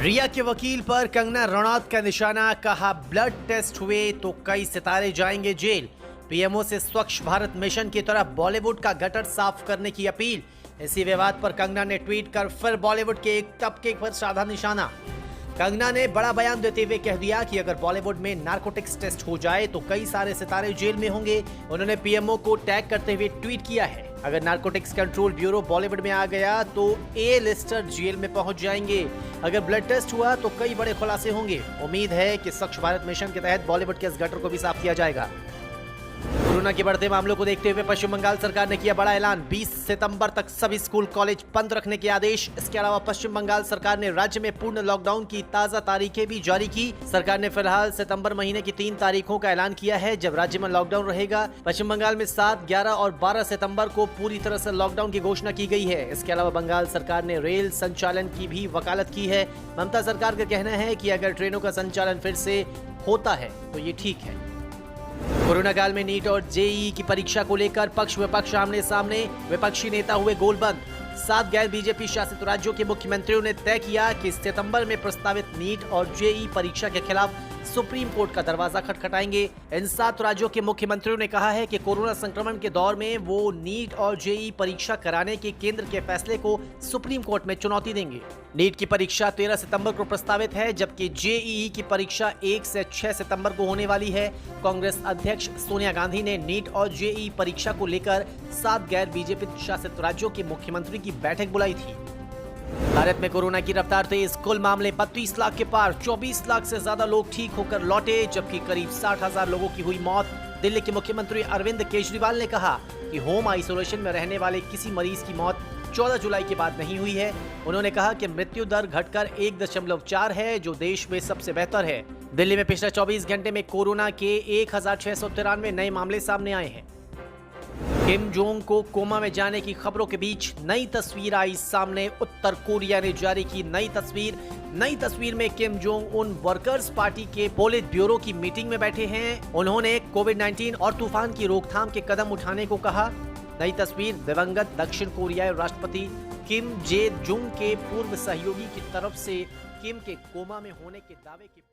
रिया के वकील पर कंगना रनौत का निशाना, कहा ब्लड टेस्ट हुए तो कई सितारे जाएंगे जेल। पीएमओ से स्वच्छ भारत मिशन की तरह बॉलीवुड का गटर साफ करने की अपील। इसी विवाद पर कंगना ने ट्वीट कर फिर बॉलीवुड के एक तबके पर साधा निशाना। कंगना ने बड़ा बयान देते हुए कह दिया कि अगर बॉलीवुड में नारकोटिक्स टेस्ट हो जाए तो कई सारे सितारे जेल में होंगे। उन्होंने पीएमओ को टैग करते हुए ट्वीट किया है, अगर नारकोटिक्स कंट्रोल ब्यूरो बॉलीवुड में आ गया तो ए लिस्टर जेल में पहुंच जाएंगे। अगर ब्लड टेस्ट हुआ तो कई बड़े खुलासे होंगे। उम्मीद है कि स्वच्छ भारत मिशन के तहत बॉलीवुड के इस गटर को भी साफ किया जाएगा। कोरोना के बढ़ते मामलों को देखते हुए पश्चिम बंगाल सरकार ने किया बड़ा ऐलान, 20 सितंबर तक सभी स्कूल कॉलेज बंद रखने के आदेश। इसके अलावा पश्चिम बंगाल सरकार ने राज्य में पूर्ण लॉकडाउन की ताजा तारीखें भी जारी की। सरकार ने फिलहाल सितंबर महीने की 3 तारीखों का ऐलान किया है जब राज्य में लॉकडाउन रहेगा। पश्चिम बंगाल में 7, 11 और 12 सितंबर को पूरी तरह से लॉकडाउन की घोषणा की गई है। इसके अलावा बंगाल सरकार ने रेल संचालन की भी वकालत की है। ममता सरकार का कहना है कि अगर ट्रेनों का संचालन फिर से होता है तो ये ठीक है। कोरोना काल में नीट और जेईई की परीक्षा को लेकर पक्ष विपक्ष आमने सामने, विपक्षी नेता हुए गोलबंद। 7 गैर बीजेपी शासित राज्यों के मुख्यमंत्रियों ने तय किया कि सितंबर में प्रस्तावित नीट और जेईई परीक्षा के खिलाफ सुप्रीम कोर्ट का दरवाजा खटखटाएंगे। इन 7 राज्यों के मुख्यमंत्रियों ने कहा है कि कोरोना संक्रमण के दौर में वो नीट और जेईई परीक्षा कराने के केंद्र के फैसले को सुप्रीम कोर्ट में चुनौती देंगे। नीट की परीक्षा 13 सितंबर को प्रस्तावित है, जबकि जेईई की परीक्षा 1 से 6 सितंबर को होने वाली है। कांग्रेस अध्यक्ष सोनिया गांधी ने नीट और जेईई परीक्षा को लेकर 7 गैर बीजेपी शासित राज्यों के मुख्यमंत्री की बैठक बुलाई थी। भारत में कोरोना की रफ्तार तेज, कुल मामले 32 लाख के पार, 24 लाख से ज्यादा लोग ठीक होकर लौटे, जबकि करीब 60,000 लोगों की हुई मौत। दिल्ली के मुख्यमंत्री अरविंद केजरीवाल ने कहा कि होम आइसोलेशन में रहने वाले किसी मरीज की मौत 14 जुलाई के बाद नहीं हुई है। उन्होंने कहा कि मृत्यु दर घटकर 1.4 है, जो देश में सबसे बेहतर है। दिल्ली में पिछले 24 घंटे में कोरोना के 1693 नए मामले सामने आए हैं। किम जोंग को कोमा में जाने की खबरों के बीच नई तस्वीर आई सामने। उत्तर कोरिया ने जारी की नई तस्वीर में Kim Jong Un workers party के पोलित ब्यूरो की मीटिंग में बैठे हैं। उन्होंने कोविड-19 और तूफान की रोकथाम के कदम उठाने को कहा। नई तस्वीर दिवंगत दक्षिण कोरियाई राष्ट्रपति किम जे जुंग के पूर्व सहयोगी की तरफ से किम के कोमा में होने के दावे के बाद